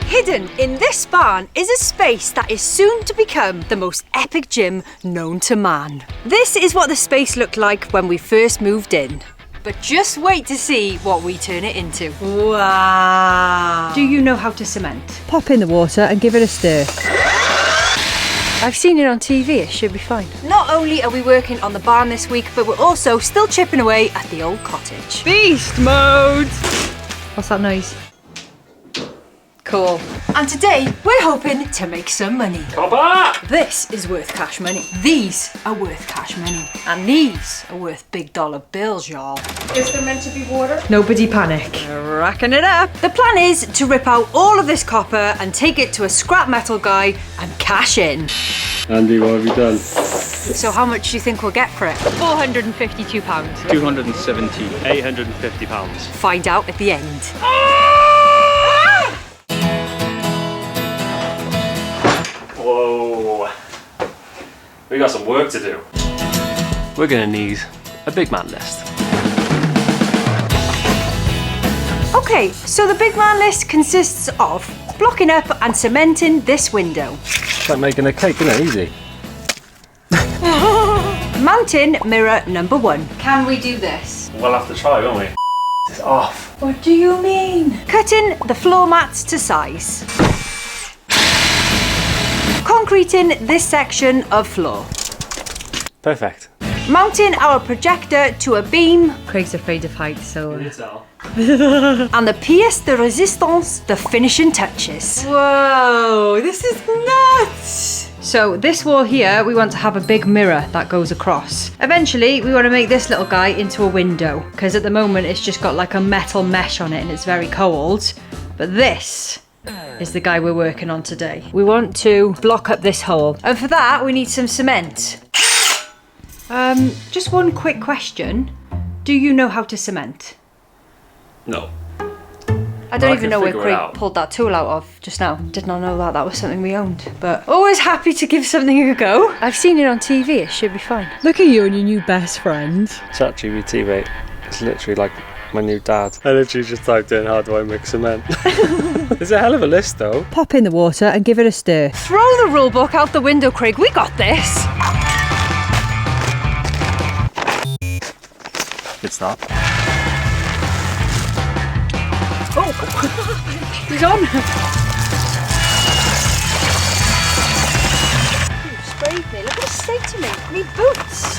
Hidden in this barn is a space that is soon to become the most epic gym known to man. This is what the space looked like when we first moved in. But just wait to see what we turn it into. Wow! Do you know how to cement? Pop in the water and give it a stir. I've seen it on TV, it should be fine. Not only are we working on the barn this week, but we're also still chipping away at the old cottage. Beast mode! What's that noise? Cool. And today, we're hoping to make some money. Copper! This is worth cash money. These are worth cash money. And these are worth big dollar bills, y'all. Is there meant to be water? Nobody panic. Racking it up. The plan is to rip out all of this copper and take it to a scrap metal guy and cash in. Andy, what have you done? So how much do you think we'll get for it? £452. 270. £850. Find out at the end. Whoa. We got some work to do. We're gonna need a big man list. Okay, so the big man list consists of blocking up and cementing this window. It's like making a cake, isn't it? Easy. Mounting mirror number 1. Can we do this? We'll have to try, won't we? It's off. What do you mean? Cutting the floor mats to size. Concreting this section of floor. Perfect. Mounting our projector to a beam. Craig's afraid of heights, so... Can you tell? And the pièce de résistance, the finishing touches. Whoa, this is nuts! So this wall here, we want to have a big mirror that goes across. Eventually, we want to make this little guy into a window, because at the moment it's just got like a metal mesh on it and it's very cold. But this is the guy we're working on today. We want to block up this hole. And for that, we need some cement. Just one quick question. Do you know how to cement? No. I don't even know where Craig pulled that tool out of just now. Did not know that was something we owned. But always happy to give something a go. I've seen it on TV, it should be fine. Look at you and your new best friend. ChatGPT, mate. It's literally like my new dad. I literally just typed in, how do I mix cement? It's a hell of a list though. Pop in the water and give it a stir. Throw the rule book out the window, Craig. We got this. Good start. Oh, he's on. You sprayed me. Look at the state to me. I need boots.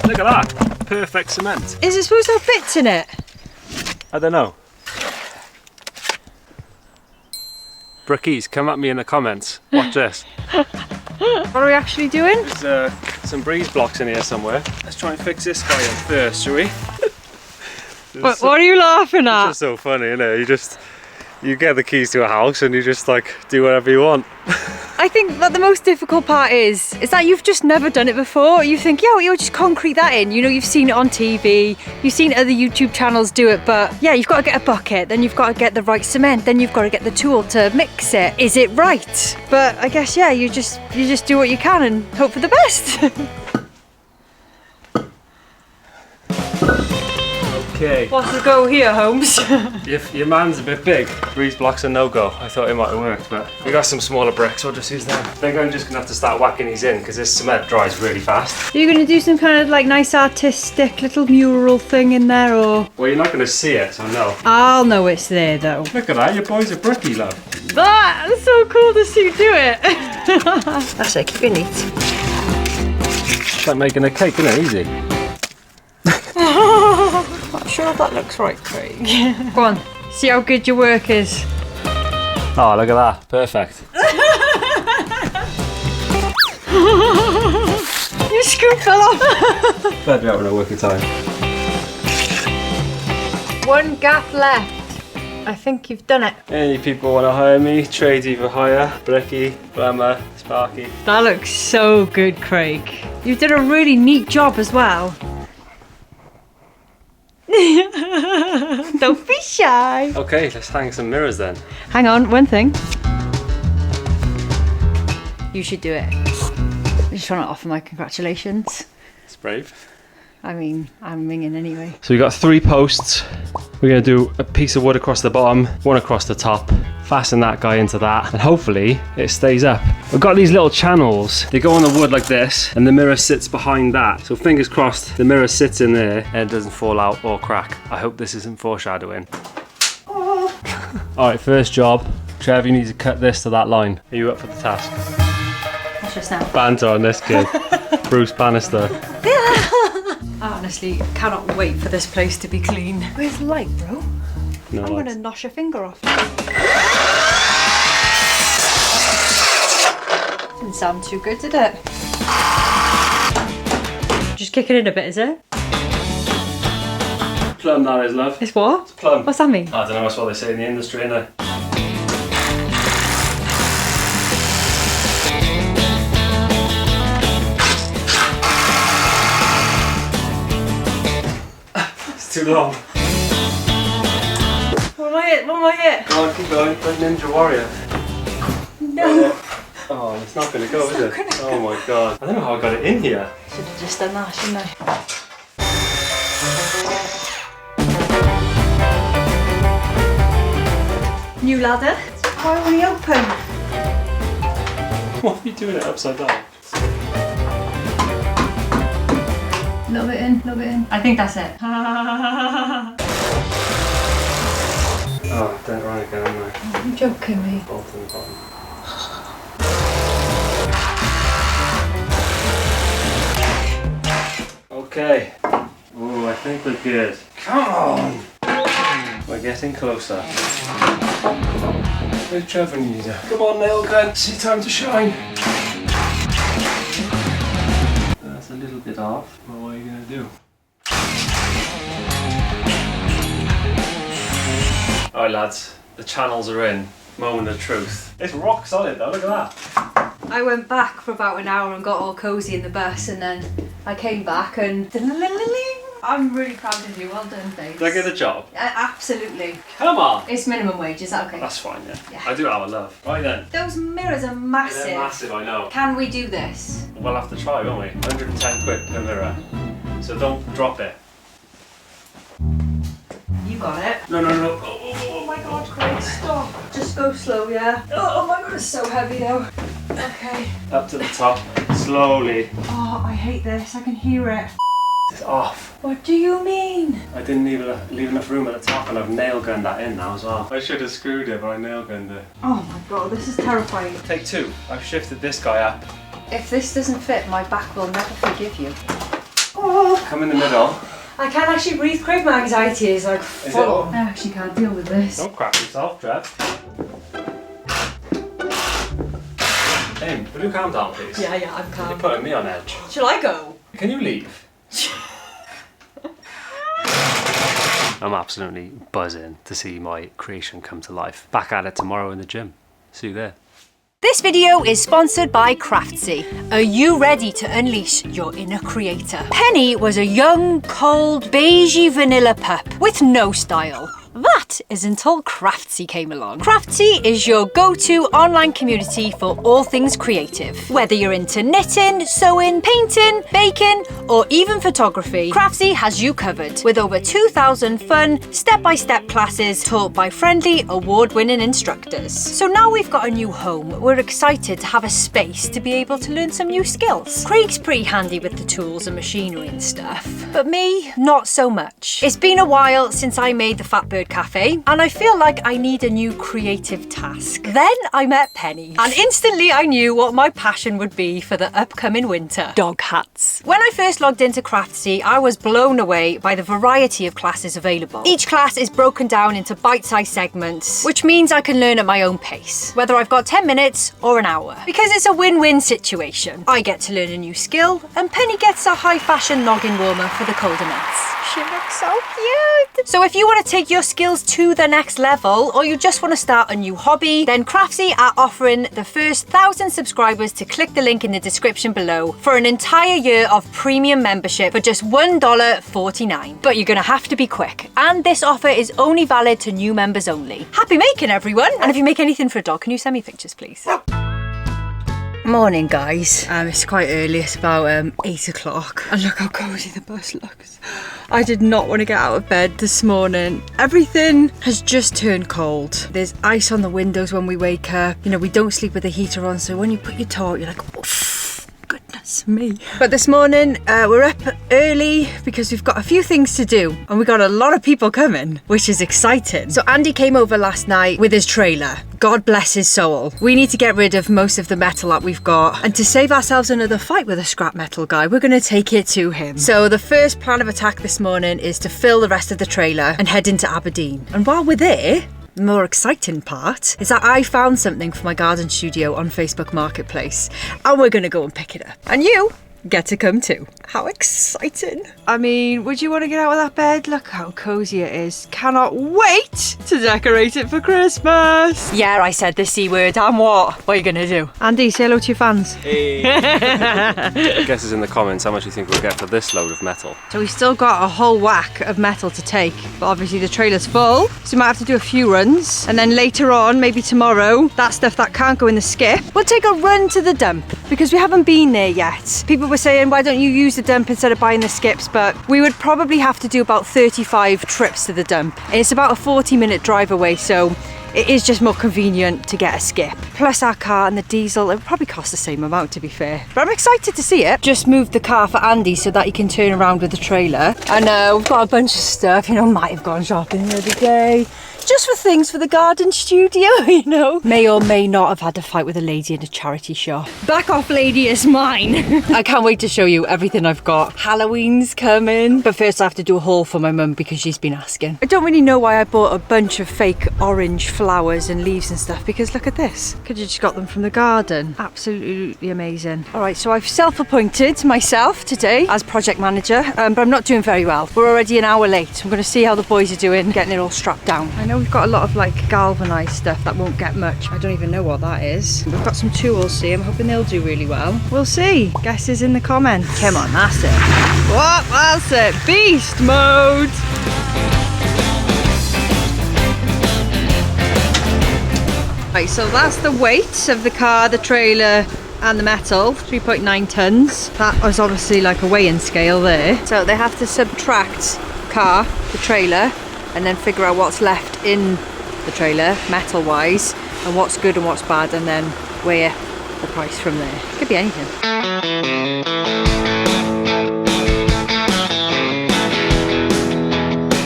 Look at that. Perfect cement. Is it supposed to have bits in it? I don't know. Brickies, come at me in the comments. Watch this. What are we actually doing? There's some breeze blocks in here somewhere. Let's try and fix this guy in first, shall we? What are you laughing at? It's just so funny, isn't it? You get the keys to a house and you just like do whatever you want. I think that the most difficult part is that you've just never done it before. You think, yo, you'll just concrete that in. You know, you've seen it on TV, you've seen other YouTube channels do it, but yeah, you've got to get a bucket, then you've got to get the right cement, then you've got to get the tool to mix it. Is it right? But I guess, yeah, you just do what you can and hope for the best. Okay. What's the go here, Holmes? Your man's a bit big. Breeze blocks are no-go. I thought it might have worked, but we got some smaller bricks, we'll just use them. I think I'm just gonna have to start whacking these in because this cement dries really fast. Are you going to do some kind of like nice artistic little mural thing in there, or? Well, you're not gonna see it, so no. I'll know it's there though. Look at that, your boy's a brickie, love. That's so cool to see you do it. That's it, keep it neat. It's like making a cake, isn't it? Easy. Not sure if that looks right, Craig. Go on, see how good your work is. Oh, look at that. Perfect. Your screw fell off. Glad you're having a working time. One gap left. I think you've done it. Any people want to hire me? Tradesy for hire. Brickie, plumber, sparky. That looks so good, Craig. You've done a really neat job as well. Don't be shy. Okay, let's hang some mirrors then. Hang on, one thing. You should do it. I just want to offer my congratulations. It's brave. I mean, I'm ringing anyway. So we got 3 posts. We're gonna do a piece of wood across the bottom, one across the top, fasten that guy into that, and hopefully it stays up. We've got these little channels. They go on the wood like this, and the mirror sits behind that. So fingers crossed, the mirror sits in there and it doesn't fall out or crack. I hope this isn't foreshadowing. Oh. All right, first job. Trev, you need to cut this to that line. Are you up for the task? What's just now? Banter on this kid. Bruce Bannister. I honestly cannot wait for this place to be clean. Where's the light, bro? No, I'm gonna nosh your finger off. Didn't sound too good, did it? Just kicking in a bit, is it? Plum that is, love. It's what? It's plum. What's that mean? I don't know, that's what they say in the industry, innit? It's too long. What am I hit? What am I hit? Go on, keep going. Like Ninja Warrior. No. Oh, it's not going to go, is it? Oh my god. I don't know how I got it in here. Should have just done that, shouldn't I? New ladder. Why only open? Why are you doing it upside down? Little bit in, little bit in. I think that's it. Oh, done it wrong again, am I? You're joking me. Bolt in the bottom. Okay. Oh, I think we're good. Come on! We're getting closer. Where's Trevor Needle? Come on, nail gun. See, time to shine. That's a little bit off. Well, what are you going to do? Alright lads, the channels are in. Moment of truth. It's rock solid though, look at that. I went back for about an hour and got all cosy in the bus, and then I came back and I'm really proud of you. Well done, babes. Did I get the job? Absolutely. Come on! It's minimum wage, is that okay? That's fine, yeah. Yeah. I do have a love. Right then. Those mirrors are massive. They're massive, I know. Can we do this? We'll have to try, won't we? 110 quid per mirror. So don't drop it. You got it. No. Oh my god, Craig, stop. Just go slow, yeah? Oh my god, it's so heavy though. Okay. Up to the top, slowly. Oh, I hate this. I can hear it. It's off. What do you mean? I didn't leave enough room at the top, and I've nail gunned that in now as well. I should have screwed it, but I nail gunned it. Oh my god, this is terrifying. Take 2. I've shifted this guy up. If this doesn't fit, my back will never forgive you. Oh. Come in the middle. I can't actually breathe, Craig. My anxiety is like full. Is it? I actually can't deal with this. Don't crap yourself, Trev. Hey, will you calm down, please? Yeah, I'm You're calm. putting me on edge. Shall I go? Can you leave? I'm absolutely buzzing to see my creation come to life. Back at it tomorrow in the gym. See you there. This video is sponsored by Craftsy. Are you ready to unleash your inner creator? Penny was a young, cold, beigey vanilla pup with no style. That is until Craftsy came along. Craftsy is your go-to online community for all things creative. Whether you're into knitting, sewing, painting, baking, or even photography, Craftsy has you covered with over 2,000 fun, step-by-step classes taught by friendly, award-winning instructors. So now we've got a new home, we're excited to have a space to be able to learn some new skills. Craig's pretty handy with the tools and machinery and stuff, but me, not so much. It's been a while since I made the Fatbird Cafe, and I feel like I need a new creative task. Then I met Penny, and instantly I knew what my passion would be for the upcoming winter: dog hats. When I first logged into Craftsy, I was blown away by the variety of classes available. Each class is broken down into bite-sized segments, which means I can learn at my own pace, whether I've got 10 minutes or an hour. Because it's a win-win situation. I get to learn a new skill, and Penny gets a high-fashion noggin warmer for the colder months. She looks so cute. So if you want to take your skills to the next level, or you just want to start a new hobby, then Craftsy are offering the first 1,000 subscribers to click the link in the description below for an entire year of premium membership for just $1.49. But you're going to have to be quick, and this offer is only valid to new members only. Happy making, everyone! And if you make anything for a dog, can you send me pictures, please? Morning, guys. It's quite early. It's about 8 o'clock. And look how cozy the bus looks. I did not want to get out of bed this morning. Everything has just turned cold. There's ice on the windows when we wake up. You know, we don't sleep with the heater on, so when you put your toe out, you're like, oh, goodness me. But this morning, we're up early because we've got a few things to do, and we got a lot of people coming, which is exciting. So Andy came over last night with his trailer. God bless his soul. We need to get rid of most of the metal that we've got, and to save ourselves another fight with a scrap metal guy, we're going to take it to him. So the first plan of attack this morning is to fill the rest of the trailer and head into Aberdeen. And while we're there, the more exciting part is that I found something for my garden studio on Facebook Marketplace, and we're going to go and pick it up. And you get to come too. How exciting. I mean, would you want to get out of that bed? Look how cozy it is. Cannot wait to decorate it for Christmas. Yeah, I said the C word. And what? What are you going to do? Andy, say hello to your fans. Hey. Guess is in the comments how much you think we'll get for this load of metal. So we've still got a whole whack of metal to take, but obviously the trailer's full, so we might have to do a few runs. And then later on, maybe tomorrow, that stuff that can't go in the skip, We'll take a run to the dump because we haven't been there yet. People were saying, why don't you use the dump instead of buying the skips? But we would probably have to do about 35 trips to the dump. And it's about a 40-minute drive away, so it is just more convenient to get a skip. Plus our car and the diesel, it would probably cost the same amount, to be fair. But I'm excited to see it. Just moved the car for Andy so that he can turn around with the trailer. And we've got a bunch of stuff, you know, might have gone shopping the other day. Just for things for the garden studio, you know. May or may not have had a fight with a lady in a charity shop. back off lady is mine. I can't wait to show you everything I've got. Halloween's coming. But first I have to do a haul for my mum because she's been asking. I don't really know why I bought a bunch of fake orange flowers and leaves and stuff, because look at this. Could have just got them from the garden. Absolutely amazing. All right, so I've self-appointed myself today as project manager, but I'm not doing very well. We're already an hour late. I'm going to see how the boys are doing, getting it all strapped down. I know we've got a lot of like galvanized stuff that won't get much. I don't even know what that is. We've got some tools here. I'm hoping they'll do really well. We'll see. Guesses in the comments. Come on, that's it. What? That's it. Beast mode. Right, so that's the weight of the car, the trailer and the metal, 3.9 tons. That was obviously like a weighing scale there. So they have to subtract car, the trailer, and then figure out what's left in the trailer, metal-wise, and what's good and what's bad, and then weigh the price from there. Could be anything.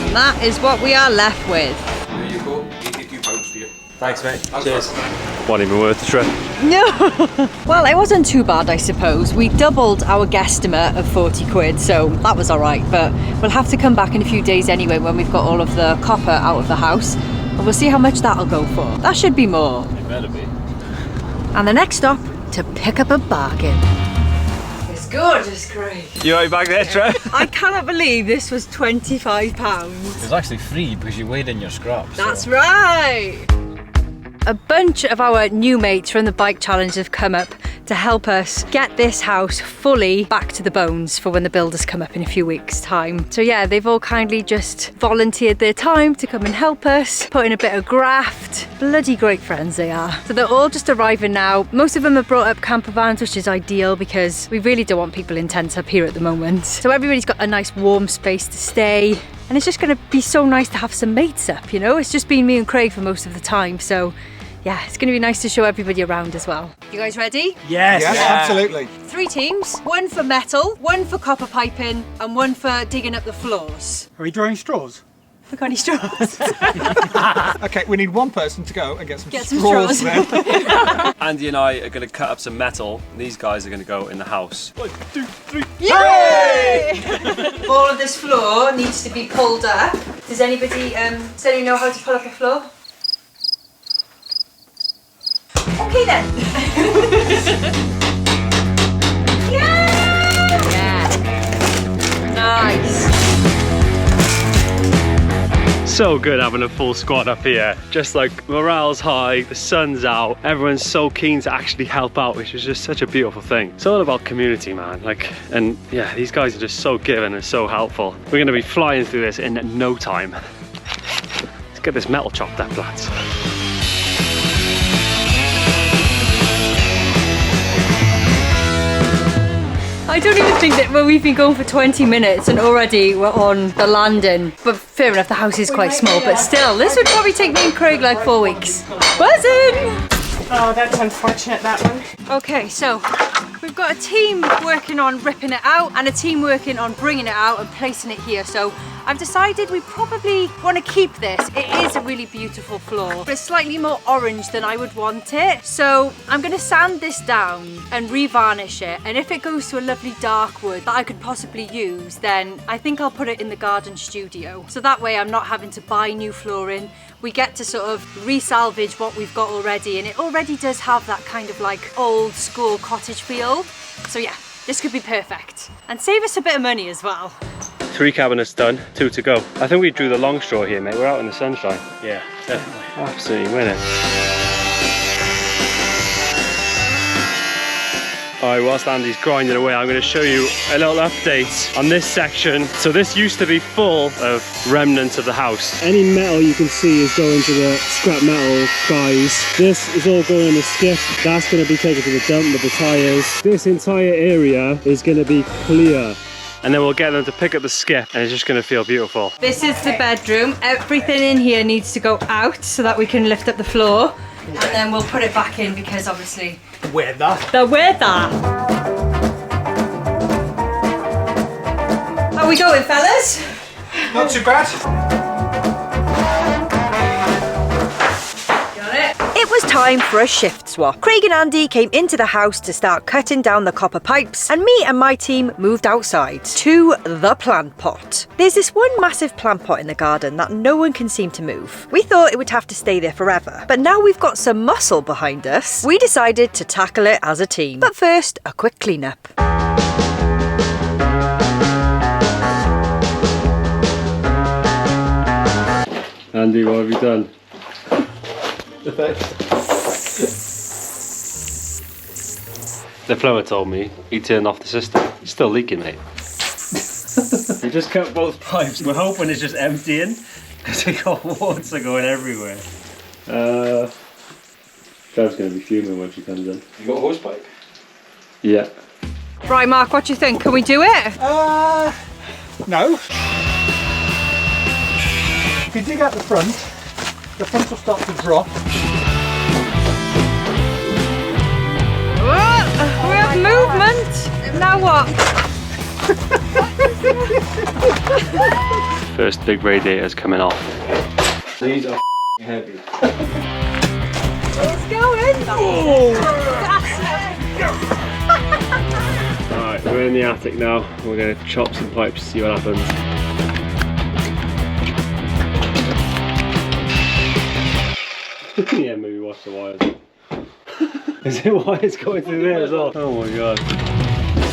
And that is what we are left with. There you go, £82 for you. Thanks, mate. Cheers. Wasn't even worth the trip. No! Well, it wasn't too bad, I suppose. We doubled our guesstimate of 40 quid, so that was all right. But we'll have to come back in a few days anyway when we've got all of the copper out of the house. And we'll see how much that'll go for. That should be more. It better be. And the next stop, to pick up a bargain. It's gorgeous, Craig. You right back there, Trev? I cannot believe this was £25. It was actually free because you weighed in your scraps. That's right. A bunch of our new mates from the bike challenge have come up to help us get this house fully back to the bones for when the builders come up in a few weeks' time. So yeah, they've all kindly just volunteered their time to come and help us, put in a bit of graft. Bloody great friends they are. So they're all just arriving now. Most of them have brought up camper vans, which is ideal because we really don't want people in tents up here at the moment. So everybody's got a nice warm space to stay. And it's just gonna be so nice to have some mates up, you know? It's just been me and Craig for most of the time, so yeah, it's going to be nice to show everybody around as well. You guys ready? Yes, absolutely. 3 teams, 1 for metal, 1 for copper piping, and 1 for digging up the floors. Are we drawing straws? We got any straws? Okay, we need one person to go and get some Get some straws straws. then. Andy and I are going to cut up some metal. These guys are going to go in the house. 1, 2, 3. Yay! All of this floor needs to be pulled up. Does anybody know how to pull up a floor? Okay then. Yeah! Nice. So good having a full squad up here. Just like morale's high, the sun's out, everyone's so keen to actually help out, which is just such a beautiful thing. It's all about community, man. And yeah, these guys are just so giving and so helpful. We're gonna be flying through this in no time. Let's get this metal chopped up, lads. I don't even think that we've been going for 20 minutes and already we're on the landing. But fair enough, the house is quite small, but still, this would probably take me and Craig like 4 weeks. Buzzing! Oh, that's unfortunate, that one. Okay, so we've got a team working on ripping it out and a team working on bringing it out and placing it here. So I've decided we probably want to keep this. It is a really beautiful floor, but it's slightly more orange than I would want it. So I'm going to sand this down and revarnish it. And if it goes to a lovely dark wood that I could possibly use, then I think I'll put it in the garden studio. So that way I'm not having to buy new flooring. We get to sort of re-salvage what we've got already, and it already does have that kind of like old school cottage feel. So yeah, this could be perfect. And save us a bit of money as well. 3 cabinets done, 2 to go. I think we drew the long straw here, mate. We're out in the sunshine. Yeah, definitely. Absolutely winning. Alright, whilst Andy's grinding away, I'm going to show you a little update on this section. So this used to be full of remnants of the house. Any metal you can see is going to the scrap metal guys. This is all going in the skip. That's going to be taken to the dump with the tyres. This entire area is going to be clear. And then we'll get them to pick up the skip and it's just going to feel beautiful. This is the bedroom. Everything in here needs to go out so that we can lift up the floor. And then we'll put it back in because obviously Weather. the weather. How we going, fellas? Not too bad. Got it. It was time for a shift swap. Craig and Andy came into the house to start cutting down the copper pipes, and me and my team moved outside to the plant pot. There's this one massive plant pot in the garden that no one can seem to move. We thought it would have to stay there forever, but now we've got some muscle behind us, we decided to tackle it as a team. But first, a quick clean-up. Andy, what have you done? The plumber told me he turned off the system. It's still leaking, mate. We just cut both pipes. We're hoping it's just emptying because we got water going everywhere. Trev's going to be fuming when she comes in. You got a hose pipe? Yeah. Right, Mark, what do you think? Can we do it? No. If you dig out the front will start to drop. We have movement. Now what? First big radiator's coming off. These are heavy. It's going. Alright, we're in the attic now. We're going to chop some pipes, see what happens. Yeah, maybe watch the wires. Is it wires going through there as well? Oh my god.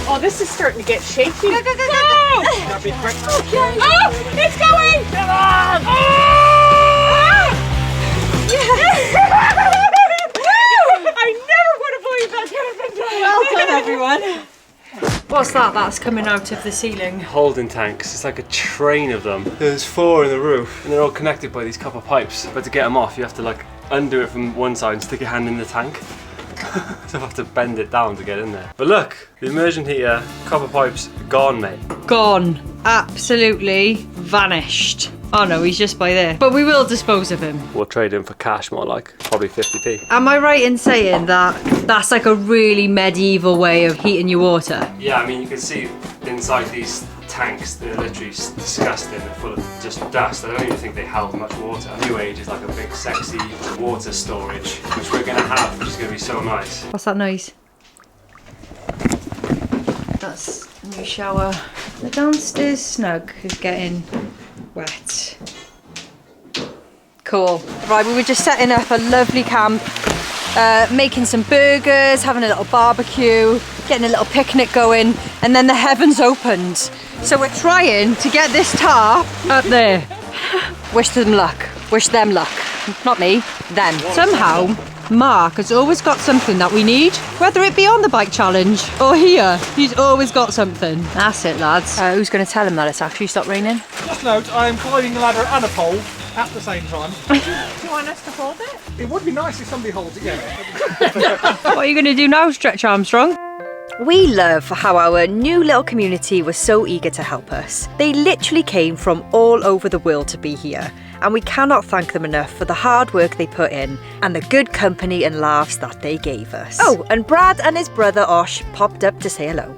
Oh, this is starting to get shaky. Go! That'd be quick. Okay. Oh, it's going! Come on! I never would have believed that could have been done. Well done, everyone. What's that? That's coming out of the ceiling. Holding tanks, it's like a train of them. There's 4 in the roof and they're all connected by these copper pipes. But to get them off, you have to like undo it from one side and stick your hand in the tank. So I have to bend it down to get in there. But look, the immersion heater, copper pipes, gone, mate. Gone. Absolutely vanished. Oh no, he's just by there. But we will dispose of him. We'll trade him for cash, more like, probably 50p. Am I right in saying that that's like a really medieval way of heating your water? Yeah, I mean, you can see inside these tanks, they're literally disgusting. They're full of just dust. I don't even think they held much water. New Age is like a big, sexy water storage, which we're gonna have, which is gonna be so nice. What's that noise? That's a new shower. The downstairs snug is getting wet. Cool. Right, we were just setting up a lovely camp, making some burgers, having a little barbecue, getting a little picnic going, and then the heavens opened. So we're trying to get this tarp up there. Wish them luck. Wish them luck. Not me, them. Somehow, Mark has always got something that we need, whether it be on the bike challenge or here. He's always got something. That's it, lads. Who's going to tell him that it's actually stopped raining? Just note, I am climbing a ladder and a pole at the same time. Do you want us to hold it? It would be nice if somebody holds it, yeah. What are you going to do now, Stretch Armstrong? We love how our new little community was so eager to help us. They literally came from all over the world to be here, and we cannot thank them enough for the hard work they put in and the good company and laughs that they gave us. Oh, and Brad and his brother Osh popped up to say hello.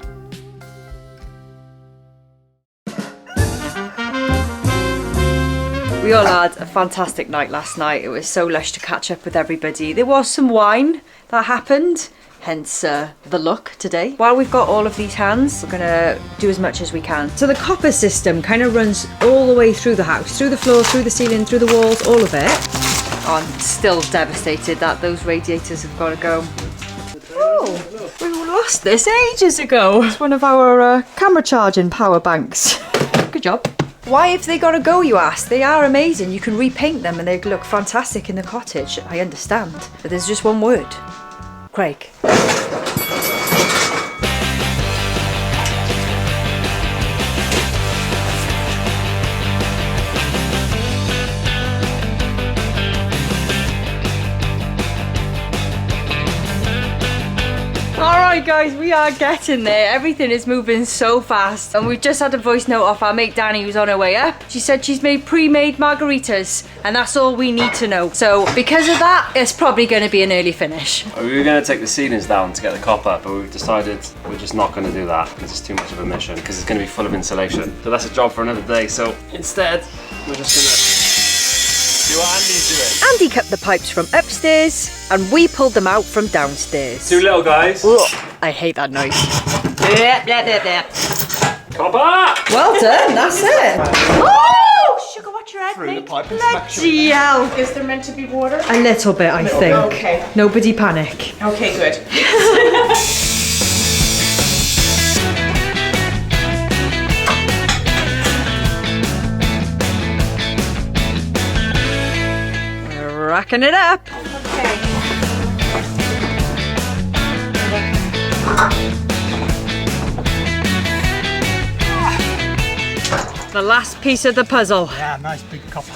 We all had a fantastic night last night. It was so lush to catch up with everybody. There was some wine that happened, hence the look today. While we've got all of these hands, we're gonna do as much as we can. So the copper system kind of runs all the way through the house, through the floor, through the ceiling, through the walls, all of it. I'm still devastated that those radiators have got to go. Oh, we lost this ages ago. It's one of our camera charging power banks. Good job. Why have they got to go, you ask? They are amazing. You can repaint them and they look fantastic in the cottage. I understand. But there's just one word. Craig. Alright guys, we are getting there. Everything is moving so fast. And we've just had a voice note off our mate Danny who's on her way up. She said she's made pre-made margaritas and that's all we need to know. So because of that, it's probably going to be an early finish. We were going to take the ceilings down to get the copper, but we've decided we're just not going to do that because it's too much of a mission, because it's going to be full of insulation. So that's a job for another day. So instead, we're just going to do what Andy's doing. Andy cut the pipes from upstairs and we pulled them out from downstairs. Two little guys. Ugh, I hate that noise. Copper! Well done, that's it. Oh, sugar, watch your head, Through the mate. pipe and smash you. Bloody hell. Is there meant to be water? A little bit, I think. Okay. Nobody panic. Okay, good. Racking it up. The last piece of the puzzle. Yeah, nice big copper.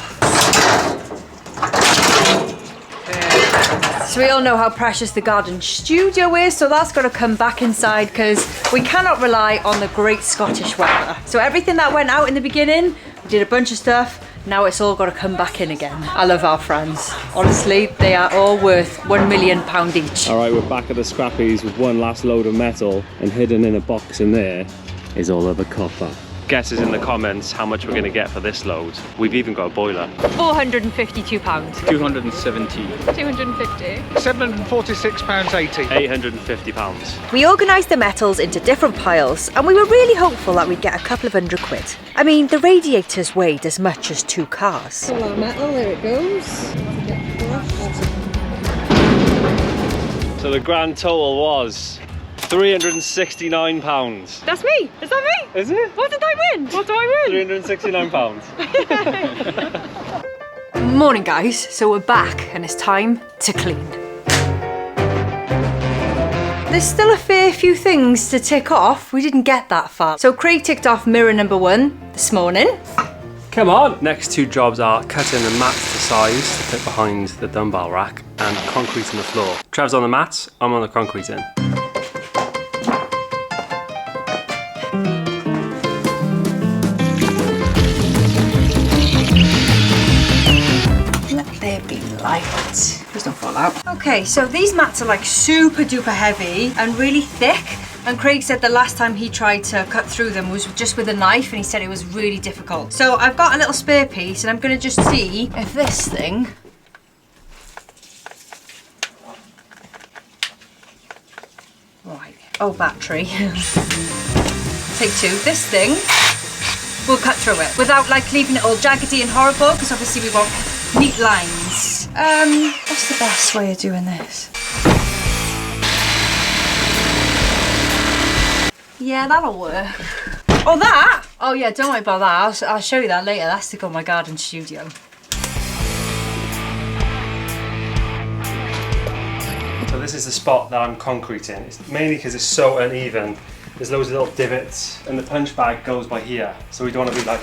So we all know how precious the garden studio is, so that's got to come back inside because we cannot rely on the great Scottish weather. So everything that went out in the beginning, we did a bunch of stuff. Now it's all got to come back in again. I love our friends. Honestly, they are all worth £1 million each. All right, we're back at the scrappies with one last load of metal, and hidden in a box in there is all of the copper. Guesses in the comments how much we're going to get for this load. We've even got a boiler. £452. 270. 250. £746.80. £850. We organised the metals into different piles and we were really hopeful that we'd get a couple of £100. I mean, the radiators weighed as much as 2 cars. All our metal, there it goes. So the grand total was £369. That's me. Is that me? Is it? What did I win? What do I win? £369. Morning guys, so we're back and it's time to clean. There's still a fair few things to tick off. We didn't get that far. So Craig ticked off mirror number 1 this morning. Come on! Next 2 jobs are cutting the mats to size to fit behind the dumbbell rack and concreting the floor. Trev's on the mats, I'm on the concreting. Please don't fall out. Okay, so these mats are like super duper heavy and really thick. And Craig said the last time he tried to cut through them was just with a knife and he said it was really difficult. So I've got a little spare piece and I'm gonna just see if this thing right. Oh, battery. Take 2. This thing will cut through it without like leaving it all jaggedy and horrible because obviously we want neat lines. What's the best way of doing this? Yeah, that'll work. Oh, that? Oh yeah, don't worry about that. I'll show you that later. That's to go in my garden studio. So this is the spot that I'm concreting. It's mainly because it's so uneven. There's loads of little divots and the punch bag goes by here. So we don't want to be like,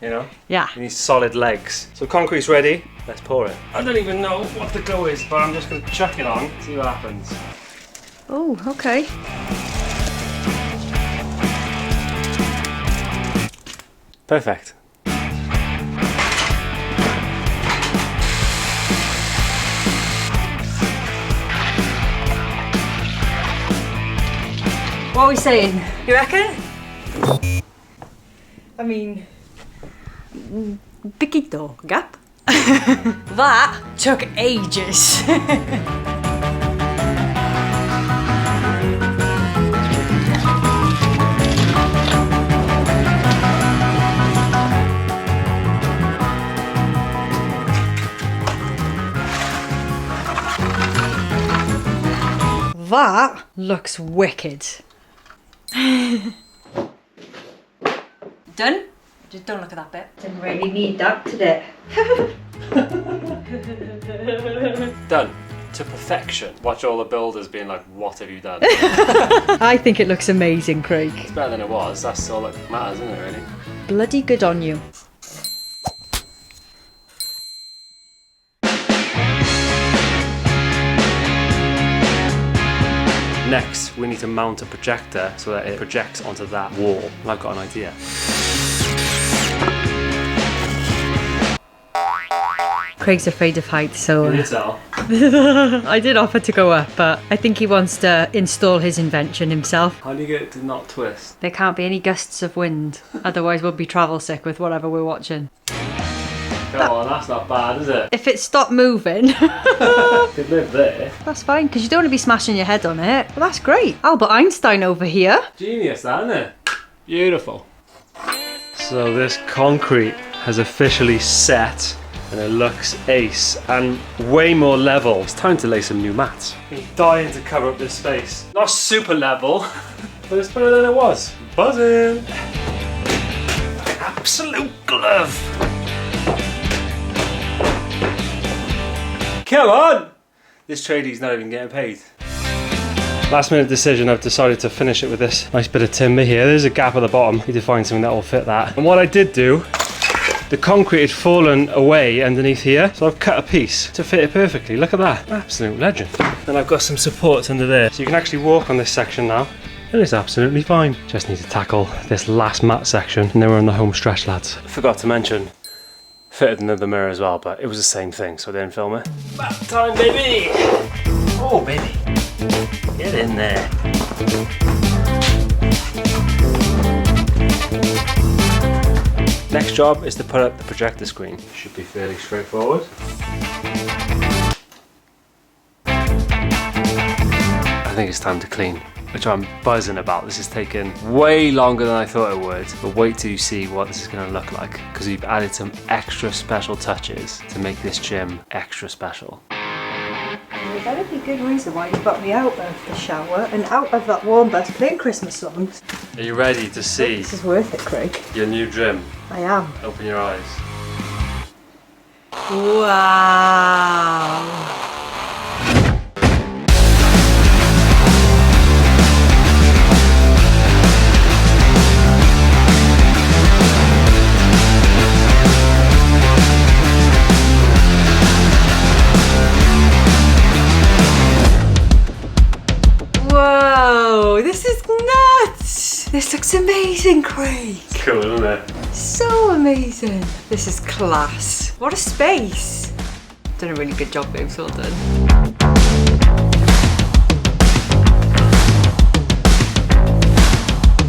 you know? Yeah. You need solid legs. So concrete's ready, let's pour it. I don't even know what the go is, but I'm just gonna chuck it on, see what happens. Oh, okay. Perfect. What are we saying? You reckon? I mean, Piquito gap. that took ages. That looks wicked. Done? Just don't look at that bit. Didn't really need that, did it? Done. To perfection. Watch all the builders being like, what have you done? I think it looks amazing, Craig. It's better than it was. That's all that matters, isn't it, really? Bloody good on you. Next, we need to mount a projector so that it projects onto that wall. And I've got an idea. Craig's afraid of heights, so Can you tell? I did offer to go up, but I think he wants to install his invention himself. How do you get it to not twist? There can't be any gusts of wind, otherwise we'll be travel sick with whatever we're watching. Come on, that's not bad, is it? If it stopped moving, Could live there. that's fine, because you don't want to be smashing your head on it. Well, that's great. Albert Einstein over here. Genius, that, isn't it? Beautiful. So this concrete has officially set and it looks ace and way more level. It's time to lay some new mats. I'm dying to cover up this space. Not super level, but it's better than it was. Buzzing. Absolute glove. Come on! This tradie's not even getting paid. Last minute decision, I've decided to finish it with this nice bit of timber here. There's a gap at the bottom. Need to find something that will fit that. And what I did do, the concrete had fallen away underneath here, so I've cut a piece to fit it perfectly. Look at that. Absolute legend. And I've got some supports under there. So you can actually walk on this section now. And it's absolutely fine. Just need to tackle this last mat section and then we're on the home stretch, lads. Forgot to mention, fitted another mirror as well, but it was the same thing, so I didn't film it. Bath time, baby! Oh, baby. Get in there. Next job is to put up the projector screen. Should be fairly straightforward. I think it's time to clean, which I'm buzzing about. This has taken way longer than I thought it would, but wait till you see what this is going to look like, because we've added some extra special touches to make this gym extra special. There better be good reason why you got me out of the shower and out of that warm bus playing Christmas songs. Are you ready to see This is worth it, Craig. your new gym? I am. Open your eyes. Wow. Whoa, this is nuts! This looks amazing, Craig. Cool, isn't it? So amazing. This is class. What a space. Done a really good job, babe. Well done.